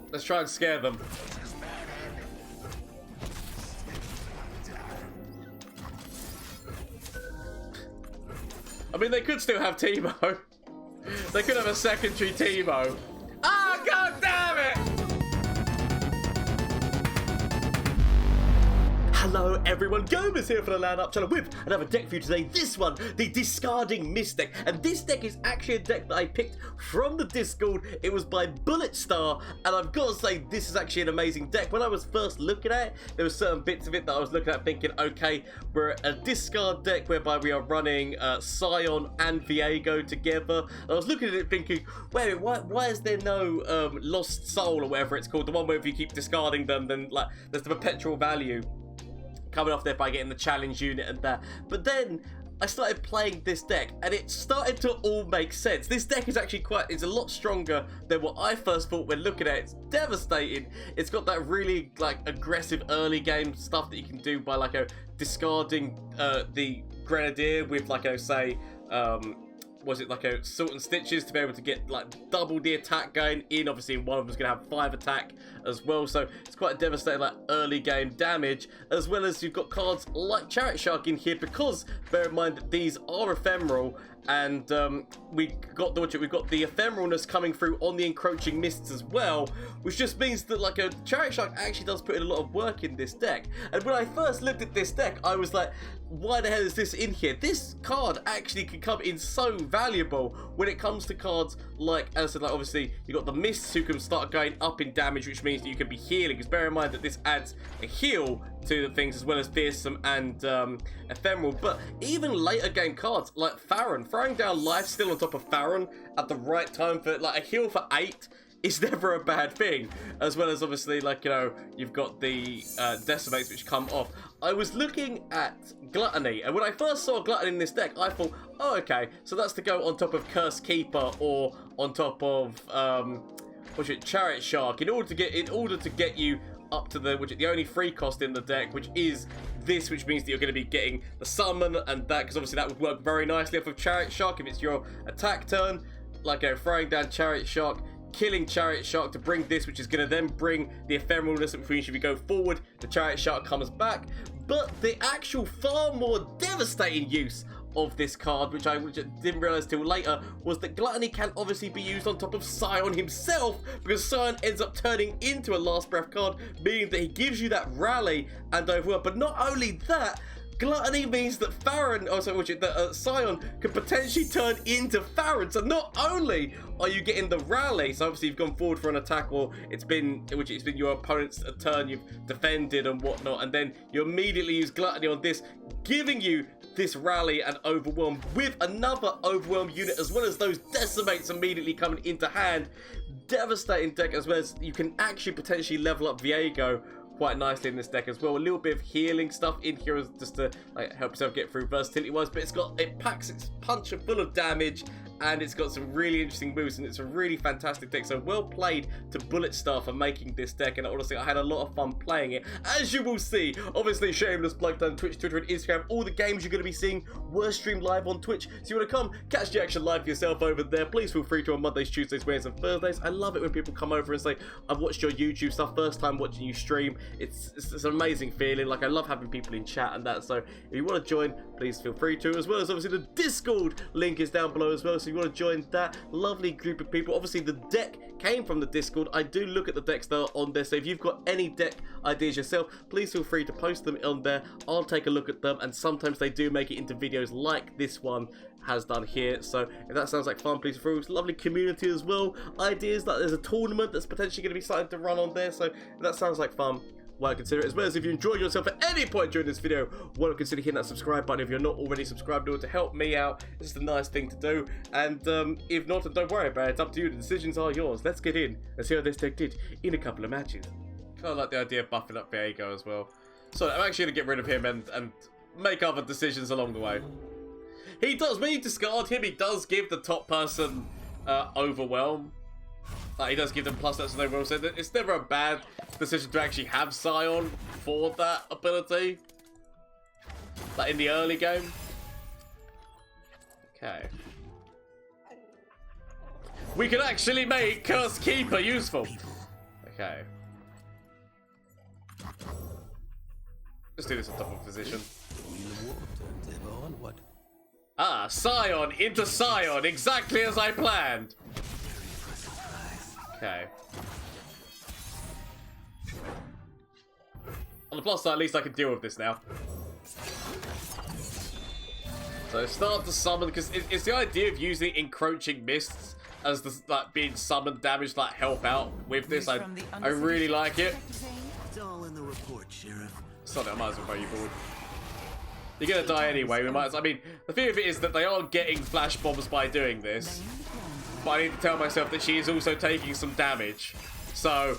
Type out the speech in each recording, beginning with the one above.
Let's try and scare them. I mean, they could still have Teemo. They could have a secondary Teemo. Ah, god damn it! Hello everyone, Gomez here for the LAN channel with another deck for you today. This one, the Discarding Mist deck. And this deck is actually a deck that I picked from the Discord. It was by Bulletstar, and I've got to say, this is actually an amazing deck. When I was first looking at it, there were certain bits of it that I was looking at thinking, okay, we're a discard deck whereby we are running Sion and Viego together. And I was looking at it thinking, wait, why is there no Lost Soul or whatever it's called? The one where if you keep discarding them, then like there's the perpetual value coming off there by getting the challenge unit and that. But then I started playing this deck and it started to all make sense. This deck is actually it's a lot stronger than what I first thought when looking at it. It's devastating. It's got that really like aggressive early game stuff that you can do by like discarding the Grenadier with like say was it like a Salt and Stitches to be able to get like double the attack going in. Obviously one of them's going to have 5 attack as well, so it's quite a devastating like early game damage, as well as you've got cards like Chariot Shark in here, because bear in mind that these are ephemeral, and we've got the ephemeralness coming through on the Encroaching Mists as well, which just means that like a Chariot Shark actually does put in a lot of work in this deck. And when I first looked at this deck, I was like, why the hell is this in here? This card actually can come in so valuable when it comes to cards like, as I said, like obviously you've got the Mists who can start going up in damage, which means that you can be healing, because bear in mind that this adds a heal to the things, as well as Fearsome and Ephemeral. But even later game cards like Farron, throwing down life still on top of Farron at the right time for like a heal for 8 is never a bad thing, as well as obviously like, you know, you've got the Decimates which come off. I was looking at Gluttony, and when I first saw Gluttony in this deck, I thought, oh okay, so that's to go on top of Curse Keeper or on top of what's it, Chariot Shark, in order to get you up to the only free cost in the deck, which is this, which means that you're going to be getting the summon and that, because obviously that would work very nicely off of Chariot Shark if it's your attack turn, like throwing down Chariot Shark, killing Chariot Shark to bring this, which is going to then bring the ephemeralness, which means if you go forward, the Chariot Shark comes back. But the actual far more devastating use of this card, which I didn't realise till later, was that Gluttony can obviously be used on top of Sion himself, because Sion ends up turning into a Last Breath card, meaning that he gives you that rally and overwork. But not only that, Gluttony means that Farron, Sion could potentially turn into Farron. So not only are you getting the rally, so obviously you've gone forward for an attack, or it's been your opponent's turn, you've defended and whatnot, and then you immediately use Gluttony on this, giving you this rally and overwhelm with another overwhelm unit, as well as those decimates immediately coming into hand. Devastating deck, as well as you can actually potentially level up Viego quite nicely in this deck as well. A little bit of healing stuff in here just to like help yourself get through versatility wise, but it packs its punch full of damage, and it's got some really interesting moves, and it's a really fantastic deck. So well played to Bulletstar for making this deck, and honestly I had a lot of fun playing it, as you will see. Obviously shameless plug down Twitch, Twitter and Instagram. All the games you're going to be seeing were streamed live on Twitch, so you want to come catch the action live for yourself over there, please feel free to on Mondays, Tuesdays, Wednesdays and Thursdays. I love it when people come over and say, I've watched your YouTube stuff, first time watching you stream. It's an amazing feeling. Like, I love having people in chat and that, so if you want to join, please feel free to, as well as obviously the Discord link is down below as well, so if you want to join that lovely group of people. Obviously the deck came from the Discord. I do look at the decks that are on there, so if you've got any deck ideas yourself, please feel free to post them on there. I'll take a look at them, and sometimes they do make it into videos like this one has done here. So if that sounds like fun, please feel free. It's a lovely community as well. Ideas that there's a tournament that's potentially going to be starting to run on there, so if that sounds like fun, why consider it. As well as if you enjoyed yourself at any point during this video, why not consider hitting that subscribe button if you're not already subscribed, in order to help me out. It's just a nice thing to do, and if not, don't worry about it, it's up to you. The decisions are yours. Let's get in and see how this deck did in a couple of matches. Kind of like the idea of buffing up Viego as well, so I'm actually going to get rid of him and make other decisions along the way. He does, when you discard him, he does give the top person overwhelm. He does give them plus that, so they will say that it's never a bad decision to actually have Sion for that ability, like in the early game. Okay. We can actually make Curse Keeper useful. Okay. Let's do this in double position. Ah, Sion into Sion, exactly as I planned. Okay. On the plus side, at least I can deal with this now. So start to summon, because it's the idea of using encroaching mists as the like being summoned damage like help out with this. I really like it. It's all in the report, Sheriff. Sorry, I might as well throw you forward. You're gonna die anyway. We might. I mean, the thing of it is that they are getting flash bombs by doing this, but I need to tell myself that she is also taking some damage. So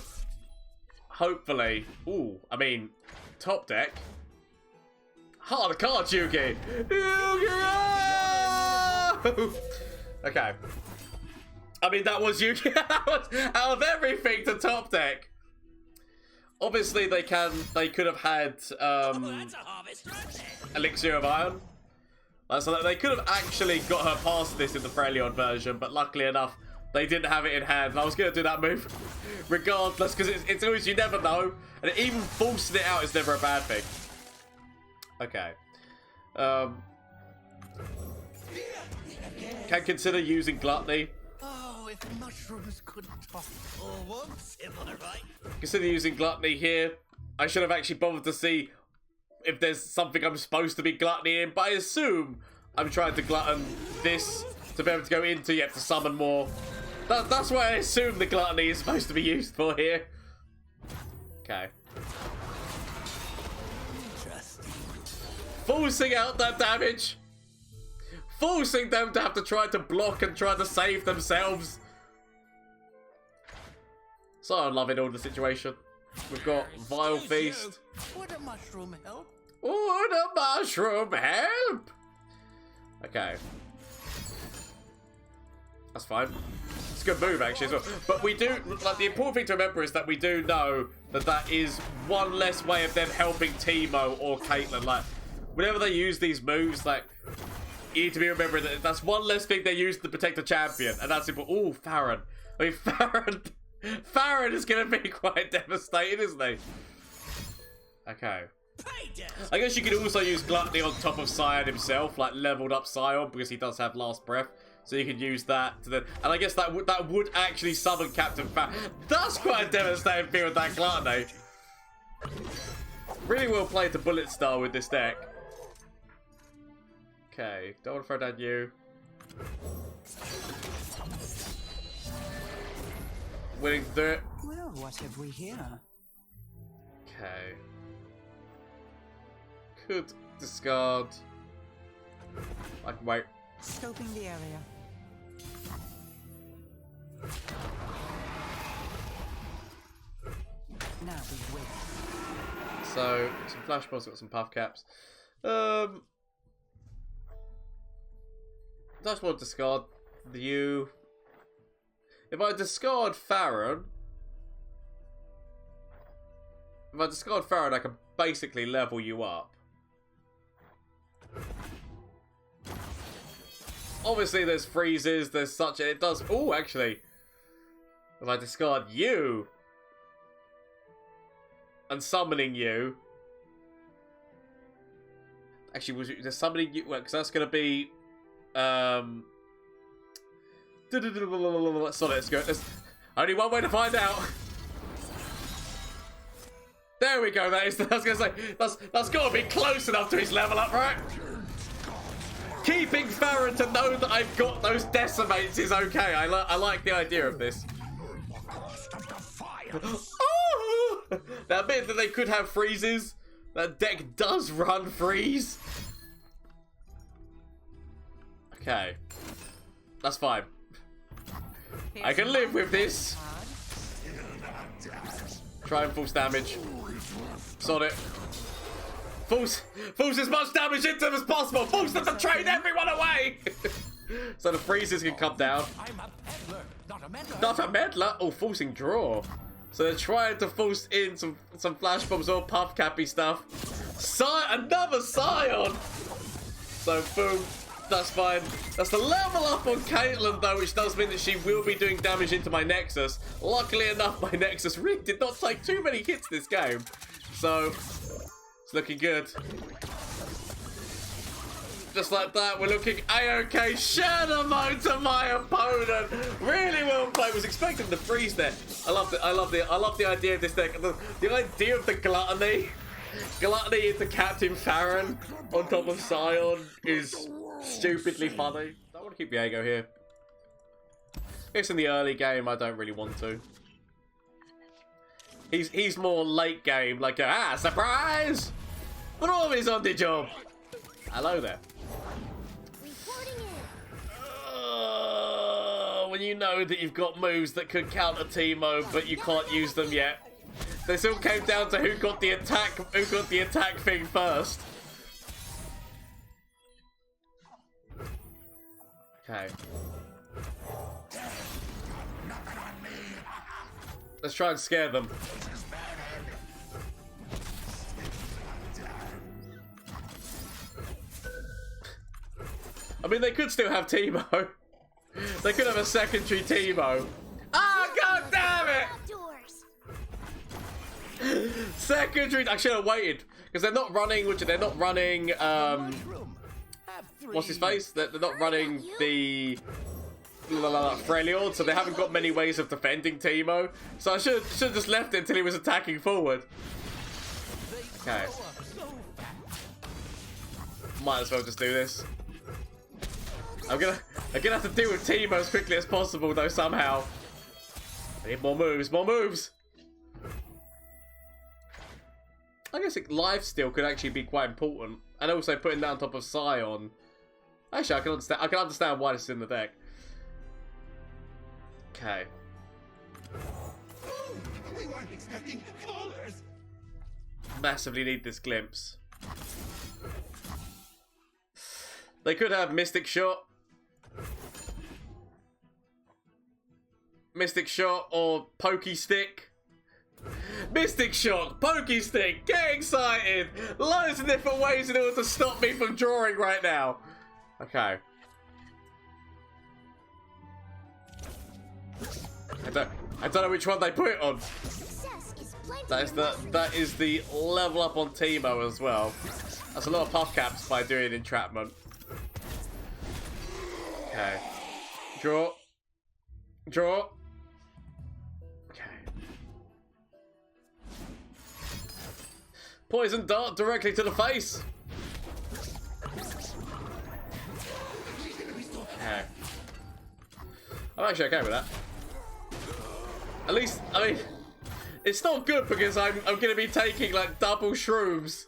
hopefully, ooh, I mean, top deck. Heart of the card, Yuki. Okay. I mean, that was Yuki. Out of everything to top deck. Obviously, they could have had Elixir of Iron. So they could have actually got her past this in the Freljord version, but luckily enough, they didn't have it in hand. And I was going to do that move regardless, because it's always, you never know. And even forcing it out is never a bad thing. Okay. Can consider using Gluttony. Oh, if mushrooms could talk for once, am I right? Consider using Gluttony here. I should have actually bothered to see if there's something I'm supposed to be Gluttony in, but I assume I'm trying to glutton this to be able to go into yet to summon more. That's what I assume the Gluttony is supposed to be used for here. Okay. Forcing out that damage. Forcing them to have to try to block and try to save themselves. So I'm loving all the situation. We've got Vile Feast. Would a mushroom help? Would a mushroom help? Okay. That's fine. It's a good move actually as well. But we do, like, the important thing to remember is that we do know that that is one less way of them helping Teemo or Caitlyn. Like, whenever they use these moves, like, you need to be remembering that that's one less thing they use to protect the champion, and that's important. Ooh, Farron. I mean, Farron is going to be quite devastating, isn't he? Okay. I guess you could also use Gluttony on top of Sion himself, like leveled up Sion, because he does have last breath. So you could use that to then, and I guess that would actually summon Captain Farron. That's quite a devastating feel with that Gluttony. Really well played the Bullet Star with this deck. Okay, don't want to throw down you. Willing to do it. Well, what have we here? Okay. Could discard. I can wait. Scoping the area. Now we wait. So, some flash balls, got some puff caps. Just want to discard you. If I discard Farron, I can basically level you up. Obviously, there's freezes. There's such. It does. Oh, actually, if I discard you and summoning you, actually, was it summoning you? Because that's going to be. Sorry, let's go. There's only one way to find out. There we go. I was gonna say that's got to be close enough to his level up, right? Keeping Farron to know that I've got those decimates is okay. I like the idea of this. Oh! Now, admit that they could have freezes. That deck does run freeze. Okay. That's fine. I can live with this. Try and force damage. Sod it. Force as much damage into them as possible. Force them to trade everyone away. So the freezes can come down. I'm a peddler, not a meddler. Not a meddler. Oh, forcing draw. So they're trying to force in some flash bombs or puff cappy stuff. Another Sion. So boom. That's fine. That's the level up on Caitlyn, though, which does mean that she will be doing damage into my Nexus. Luckily enough, my Nexus really did not take too many hits this game. So, it's looking good. Just like that, we're looking A-OK. Shadow mode to my opponent. Really well played. Was expecting the freeze there. I love the idea of this deck. The idea of the gluttony. Gluttony into Captain Farron on top of Sion is stupidly funny. I want to keep Viego here. I guess in the early game I don't really want to. He's more late game, like surprise! Throw is on the job. Hello there. When you know that you've got moves that could counter Teemo, but you can't use them yet. This all came down to who got the attack thing first. Okay. Let's try and scare them. I mean, they could still have Teemo. They could have a secondary Teemo. Ah, god damn it! Secondary. I should have waited because they're not running. They're not running. What's his face? They're not running the Freljord, so they haven't got many ways of defending Teemo. So I should have just left it until he was attacking forward. Okay. Might as well just do this. I'm gonna have to deal with Teemo as quickly as possible, though, somehow. I need more moves, more moves! I guess lifesteal could actually be quite important. And also putting that on top of Sion. Actually, I can understand why this is in the deck. Okay. We weren't expecting callers. Massively need this glimpse. They could have Mystic Shot. Mystic Shot or Pokey Stick. Mystic Shot, Pokey Stick, get excited! Loads of different ways in order to stop me from drawing right now. Okay. I don't know which one they put it on. That is the level up on Teemo as well. That's a lot of puff caps by doing entrapment. Okay. Draw. Draw. Okay. Poison dart directly to the face. Okay. I'm actually okay with that. At least, I mean, it's not good because I'm going to be taking like double shrooms.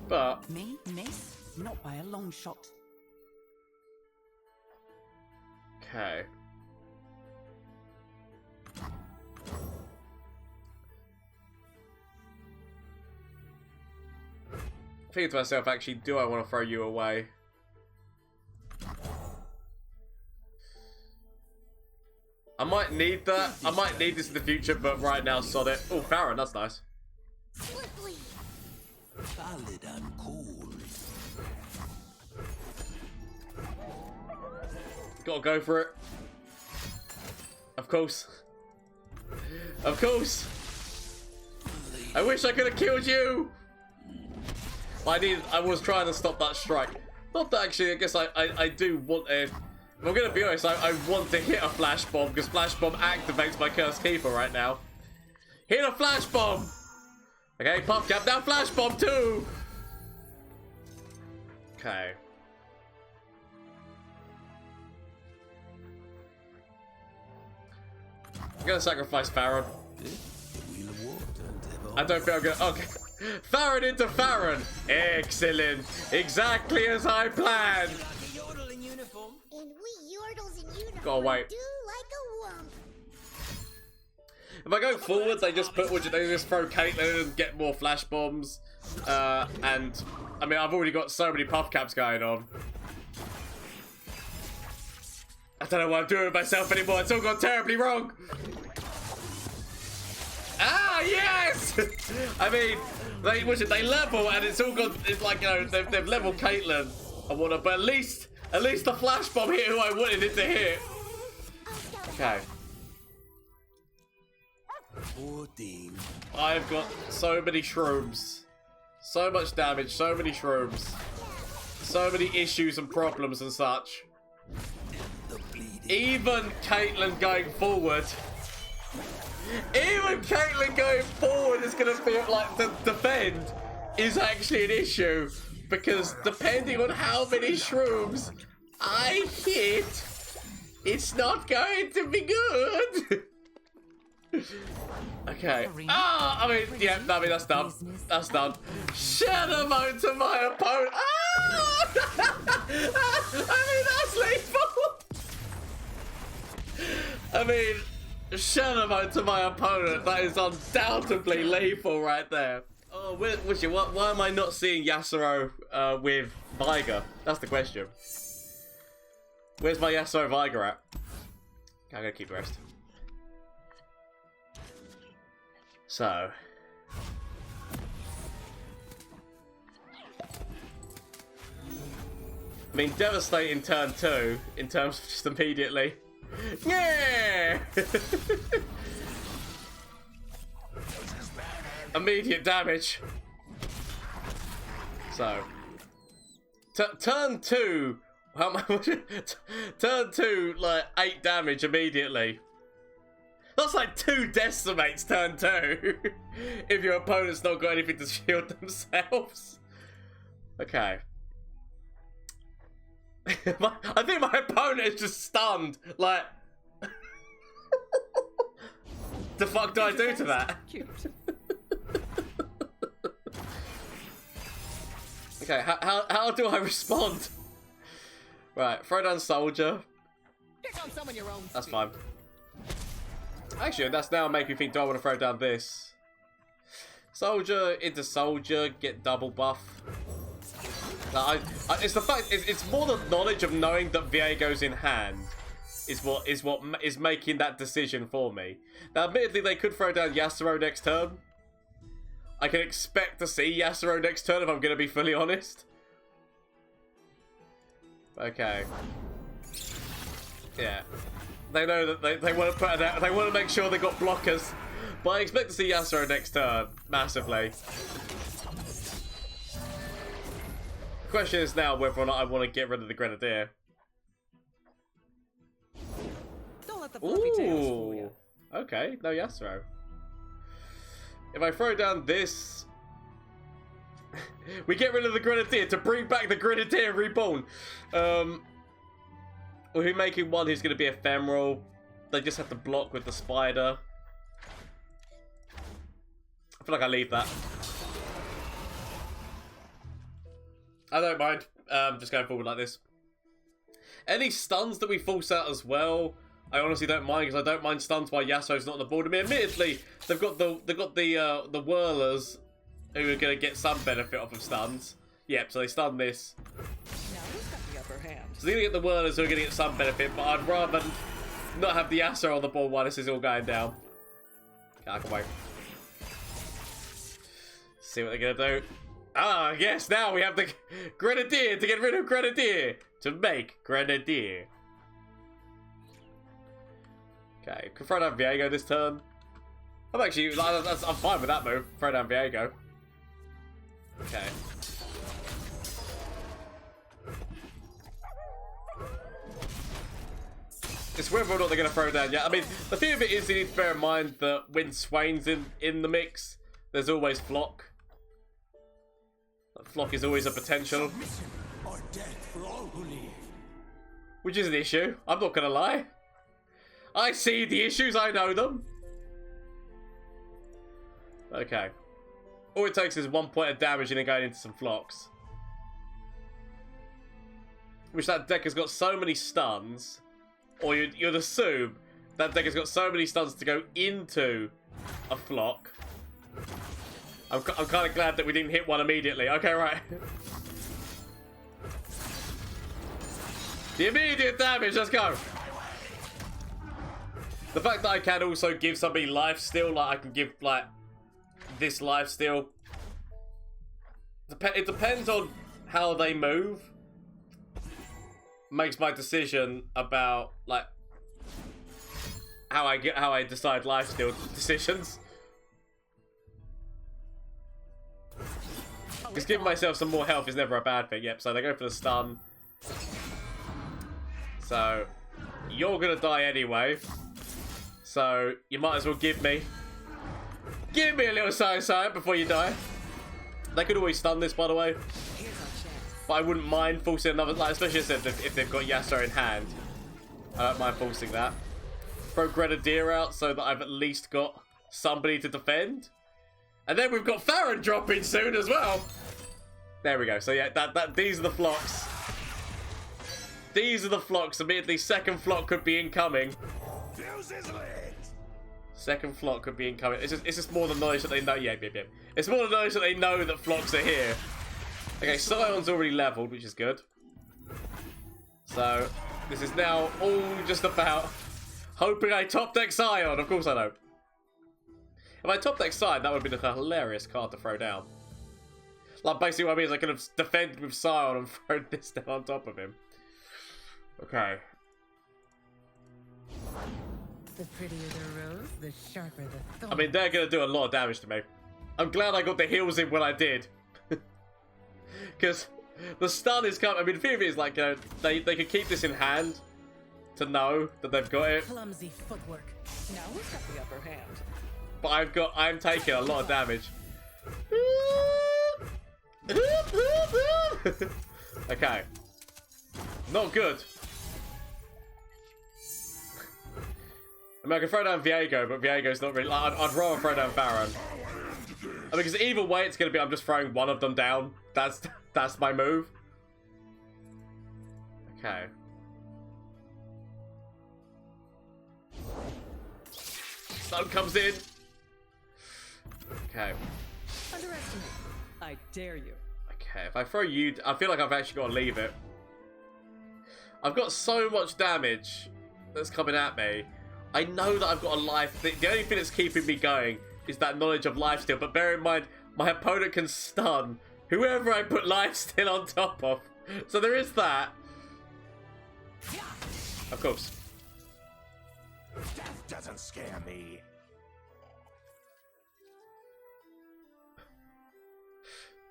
But Me miss? Not by a long shot. okay. Thinking to myself, actually, do I want to throw you away? I might need that. I might need this in the future, but right now, sod it. Oh, Farron, that's nice. Solid and cool. Gotta go for it. Of course. Of course. I wish I could have killed you. I was trying to stop that strike. Not that actually, I guess I do want a... If I'm gonna be honest, I want to hit a flash bomb because flash bomb activates my Cursed Keeper right now. Hit a flash bomb! Okay, puff cap, now flash bomb too! Okay. I'm gonna sacrifice Farron. I don't think I'm gonna... Okay. Farron into Farron! Excellent! Exactly as I planned! And we yordles in uniform Gotta wait. do like a wump. If I go forward, they just throw Caitlyn and get more flash bombs. And I mean, I've already got so many puff caps going on. I don't know what I'm doing with myself anymore. It's all gone terribly wrong. Ah, yes! I mean, they level and it's all gone. It's like, you know, they've leveled Caitlyn. I want to, but at least the flash bomb hit who I wanted it to hit. Okay. 14. I've got so many shrooms. So much damage, so many shrooms. So many issues and problems and such. The bleeding. Even Caitlyn going forward. Even Caitlyn going forward is going to feel like the defend is actually an issue. Because depending on how many shrooms I hit, it's not going to be good. Okay. Ah, I mean, yeah, I mean, that's done. That's done. Shadow mode to my opponent. Ah! I mean, that's lethal. I mean, shadow mode to my opponent. That is undoubtedly lethal right there. Oh, why am I not seeing Yasuo with Viego? That's the question. Where's my Yasuo Viego at? I'm gonna keep the rest. So. I mean, devastating turn 2 in terms of just immediately. Yeah! Immediate damage. So. Turn 2. How much? Turn 2, like 8 damage immediately. That's like 2 decimates turn 2. If your opponent's not got anything to shield themselves. Okay. I think my opponent is just stunned. Like, the fuck do I do to that? Okay, how do I respond? Right, throw down soldier. That's fine. Actually, that's now making me think, do I want to throw down this? Soldier into soldier, get double buff. It's the fact, it's more the knowledge of knowing that Viego's in hand is what is making that decision for me. Now, admittedly, they could throw down Yasuo next turn. I can expect to see Yasuo next turn if I'm going to be fully honest. Okay. Yeah. They know that they want to put it out. They want to make sure they got blockers. But I expect to see Yasuo next turn massively. The question is now whether or not I want to get rid of the Grenadier. Don't let the fluffy tails fool you. Okay, no Yasuo. If I throw down this, we get rid of the Grenadier to bring back the Grenadier reborn. We're making one who's going to be ephemeral. They just have to block with the spider. I feel like I leave that. I don't mind. Just going forward like this. Any stuns that we force out as well, I honestly don't mind, because I don't mind stuns while Yasuo's not on the board. I mean, admittedly, they've got the whirlers who are going to get some benefit off of stuns. Yep, so they stun this. Now who's got the upper hand? So they're going to get the whirlers who are going to get some benefit, but I'd rather not have the Yasuo on the board while this is all going down. Okay, I can wait. See what they're going to do. Ah, yes, now we have the Grenadier to get rid of Grenadier. To make Grenadier. Okay, can throw down Viego this turn. I'm actually, I'm fine with that move. Throw down Viego. Okay. It's whether or not they're going to throw down. Yeah, I mean, the thing of it is you need to bear in mind that when Swain's in the mix, there's always Flock. Flock is always a potential. Or death for all who live. Which is an issue. I'm not going to lie. I see the issues, I know them. Okay. All it takes is 1 point of damage and then going into some Flocks. Which that deck has got so many stuns. Or you'd assume that deck has got so many stuns to go into a Flock. I'm kind of glad that we didn't hit one immediately. Okay, right. The immediate damage, let's go. The fact that I can also give somebody lifesteal, like I can give like this lifesteal. It depends on how they move. makes my decision about like how I decide lifesteal decisions. Because giving myself some more health is never a bad thing. Yep, so they go for the stun. So you're gonna die anyway. So you might as well give me a little sign before you die. They could always stun this, by the way. But I wouldn't mind forcing another, like, especially if they've got Yasuo in hand. I don't mind forcing that. Throw Grenadier out so that I've at least got somebody to defend. And then we've got Farron dropping soon as well. There we go. So yeah, these are the flocks. These are the flocks. Immediately, second flock could be incoming. Second flock could be incoming. It's just more than knowledge that they know. Yeah. It's more than knowledge that they know that flocks are here. Okay, Sion's already leveled, which is good. So this is now all just about hoping I top deck Sion. Of course I know. If I top deck Sion, that would be a hilarious card to throw down. Like basically what I mean is I could have defended with Sion and thrown this down on top of him. Okay. The prettier the rose, the sharper the thorn. I mean, they're going to do a lot of damage to me. I'm glad I got the heals in when I did. Because the stun is coming. I mean, the theory is like, they could keep this in hand to know that they've got it. Clumsy footwork. Now who's got the upper hand? But I'm taking a lot of damage. Okay. Not good. I mean, I can throw down Viego, but Viego's not really... Like, I'd rather throw down Farron. I mean, because either way, it's going to be I'm just throwing one of them down. That's my move. Okay. Stun comes in. Okay. Underestimate. I dare you. Okay, if I throw you... I feel like I've actually got to leave it. I've got so much damage that's coming at me. I know that I've got a life. The only thing that's keeping me going is that knowledge of lifesteal. But bear in mind, my opponent can stun whoever I put lifesteal on top of. So there is that. Of course. Death doesn't scare me.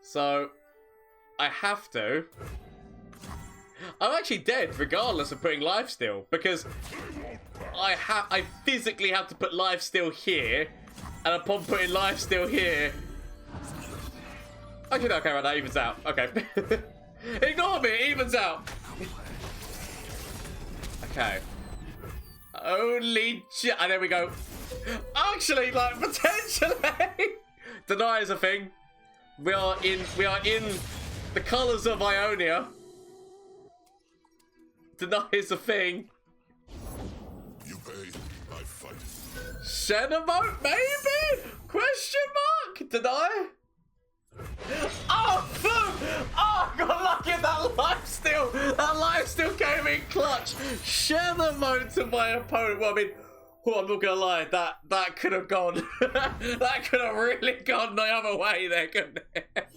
So I have to. I'm actually dead regardless of putting lifesteal because I physically have to put lifesteal here, and upon putting lifesteal here, actually no, okay, right, that evens out. Okay, ignore me, it evens out. Okay, and there we go. Actually, like potentially, deny is a thing. We are in the colours of Ionia. Deny is a thing. You pay, I fight. Xenomote, maybe? Question mark? Deny? Oh, boom! Oh, I got lucky at that lifesteal! That lifesteal came in clutch! Xenomote to my opponent. Well, I mean, oh, I'm not gonna lie, that could have gone. That could have really gone the other way there, couldn't it?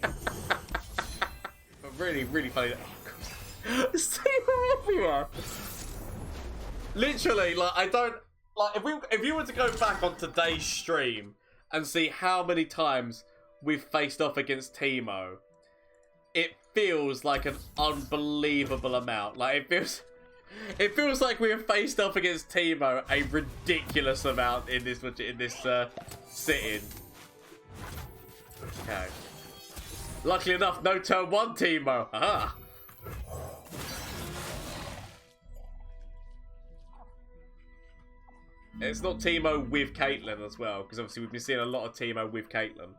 But really, really funny. It's Teemo everywhere. Literally, like I don't like if you were to go back on today's stream and see how many times we've faced off against Teemo, it feels like an unbelievable amount. Like it feels like we have faced off against Teemo a ridiculous amount in this sit-in. Okay. Luckily enough, no turn one Teemo. Aha. It's not Teemo with Caitlyn as well, because obviously we've been seeing a lot of Teemo with Caitlyn.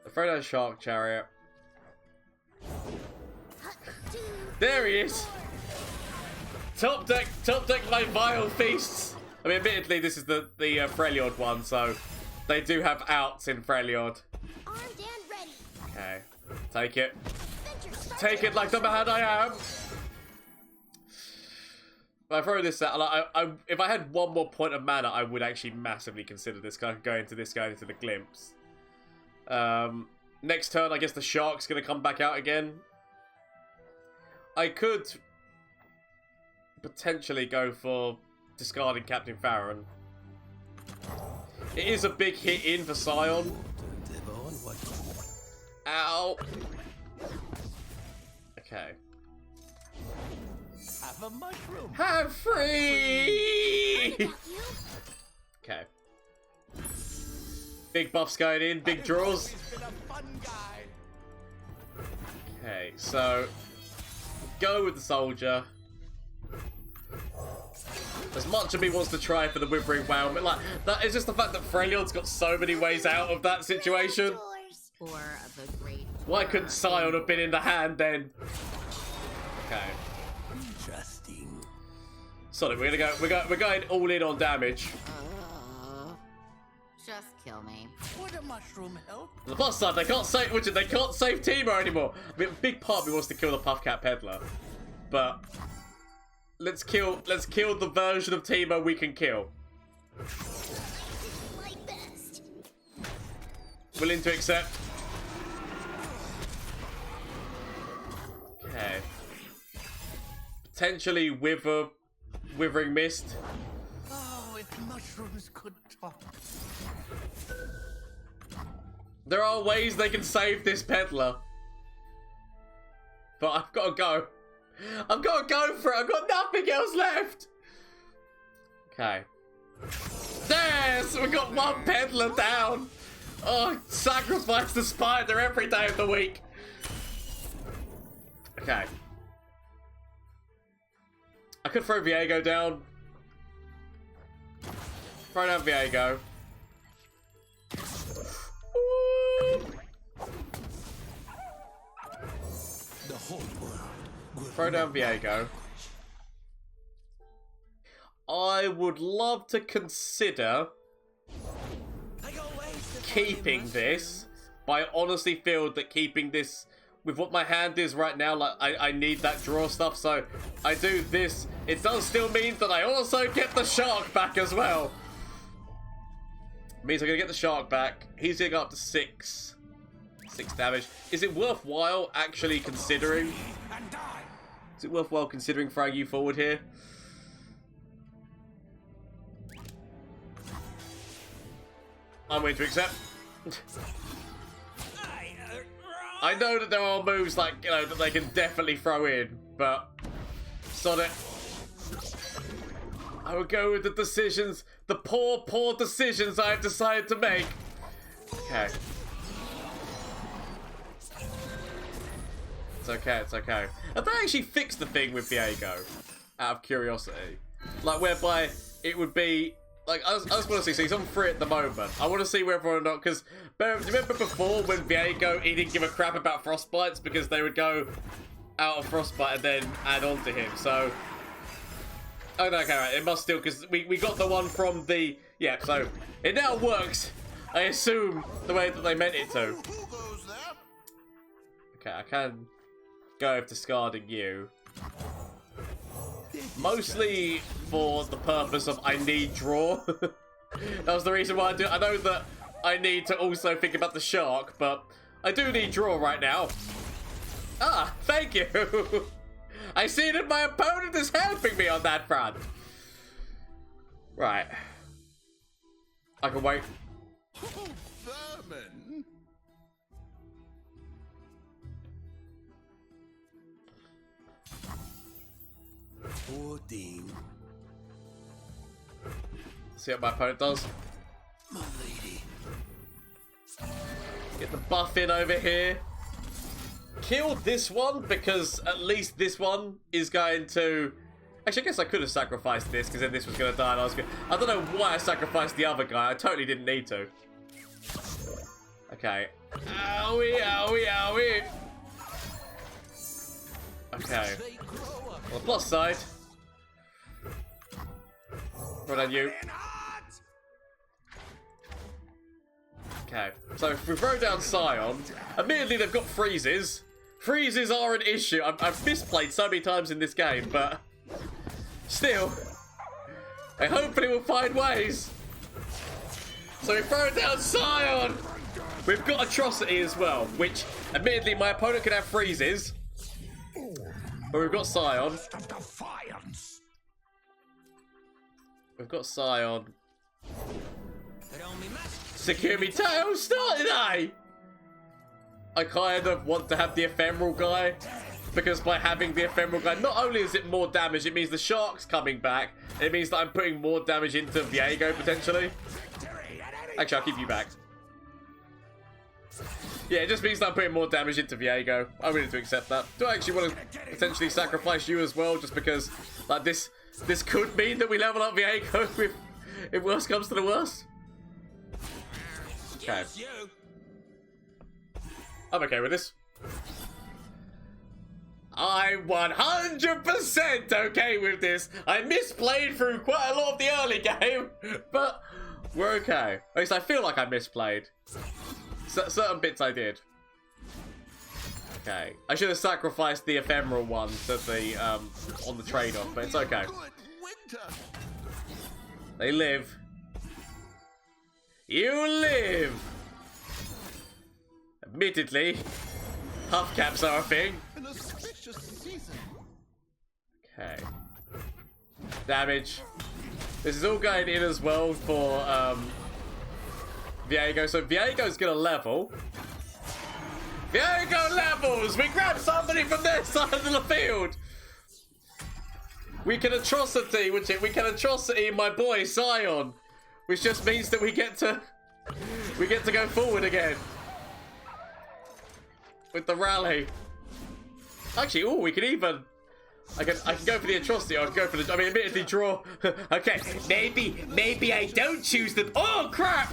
The throw down Shark Chariot. There he is! Top deck my vile feasts! I mean, admittedly, this is the Freljord one, so they do have outs in Freljord. Armed and ready. Okay, take it. Take it like the man I am! If I throw this out, like, if I had one more point of mana, I would actually massively consider this guy going into the glimpse. Next turn, I guess the Shark's going to come back out again. I could potentially go for discarding Captain Farron. It is a big hit in for Sion. Ow. Okay. Have a mushroom. Have free! Okay. Big buffs going in, big draws. Okay, so go with the soldier. As much of me wants to try for the Withering Wow, but like that is just the fact that Freljord's got so many ways out of that situation. Or the great. Why couldn't Sion have been in the hand then? Okay. Interesting. Sorry, we're going all in on damage. Just kill me. Would a mushroom help? On the plus side, they can't save Teemo anymore. I mean, a big part of me wants to kill the Puffcat Peddler, but let's kill the version of Teemo we can kill. My best. Willing to accept. Okay. Potentially Withering Mist. Oh, if mushrooms could talk. There are ways they can save this peddler. But I've got to go. I've got to go for it. I've got nothing else left. Okay. Yes! We got one peddler down. Oh, sacrifice the spider every day of the week. Okay. I could throw Viego down. Throw down Viego. The whole world. Throw down Viego. I would love to consider keeping this, but I honestly feel that keeping this with what my hand is right now, like I need that draw stuff, so I do this. It does still mean that I also get the shark back as well. Means I'm gonna get the shark back. He's gonna go up to 6 damage. Is it worthwhile actually considering? Is it worthwhile considering throwing you forward here? I'm willing to accept. I know that there are moves like, you know, that they can definitely throw in, but sod it. I would go with the decisions, the poor decisions I've decided to make. Okay. It's okay, it's okay. Have they actually fixed the thing with Viego? Out of curiosity. Like, whereby it would be... Like, I just want to see, so he's on 3 at the moment. I want to see whether or not, because do you remember before when Viego, he didn't give a crap about frostbites because they would go out of frostbite and then add on to him, so... Oh, no, okay, right, it must still, because we got the one from the... Yeah, so it now works, I assume, the way that they meant it to. Okay, I can go with discarding you. Mostly for the purpose of I need draw. That was the reason why I do. I know that I need to also think about the shark, but I do need draw right now. Ah, thank you. I see that my opponent is helping me on that front. Right. I can wait. Vermin. Poor thing. See what my opponent does. My lady. Get the buff in over here. Kill this one because at least this one is going to... Actually, I guess I could have sacrificed this because then this was going to die and I was going... I don't know why I sacrificed the other guy. I totally didn't need to. Okay. Owie, owie, owie. Okay. On the plus side... Right on you. Okay, so if we throw down Sion, admittedly they've got freezes. Freezes are an issue. I've misplayed so many times in this game, but still, I hopefully will find ways. So we throw down Sion. We've got Atrocity as well, which admittedly my opponent can have freezes. But we've got Sion. Of defiance. We've got Sion. It only matters. Secure me tail started, eh? I kind of want to have the ephemeral guy, because by having the ephemeral guy, not only is it more damage, it means the shark's coming back. It means that I'm putting more damage into Viego potentially. Actually, I'll keep you back. Yeah, it just means that I'm putting more damage into Viego. I'm willing to accept that. Do I actually want to potentially sacrifice you as well, just because like this could mean that we level up Viego if worst comes to the worst? Okay. Yes, you. I'm okay with this. I'm 100% okay with this. I misplayed through quite a lot of the early game, but we're okay. At least I feel like I misplayed. Certain bits I did. Okay. I should have sacrificed the ephemeral one to the on the trade-off, but it's okay. They live. You live! Admittedly, huff caps are a thing. Okay. Damage. This is all going in as well for Viego. So Viego's gonna level. Viego levels! We grab somebody from their side of the field! We can atrocity, which we can atrocity my boy Sion. Which just means that we get to go forward again. With the rally. Actually, oh, we can even I can go for the atrocity, I can go for the admittedly draw. Okay, maybe I don't choose the oh crap!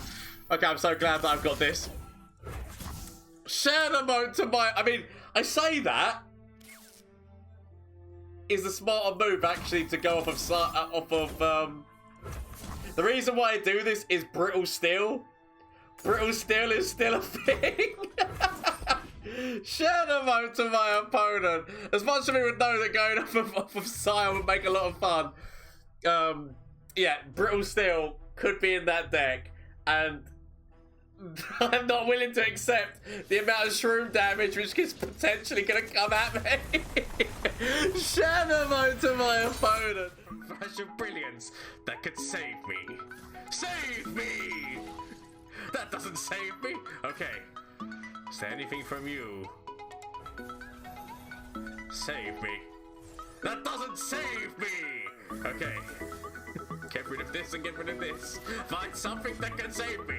Okay, I'm so glad that I've got this. Share the mode to my I say that is the smarter move actually to go off of the reason why I do this is brittle steel. Brittle steel is still a thing. Share the mode to my opponent. As much as we would know that going off of Sion would make a lot of fun. Yeah, brittle steel could be in that deck, and I'm not willing to accept the amount of shroom damage which is potentially going to come at me. Share the mode to my opponent. Flash of brilliance that could save me. Save me! That doesn't save me. Okay. Is there anything from you? Save me. That doesn't save me! Okay. Get rid of this and get rid of this. Find something that can save me.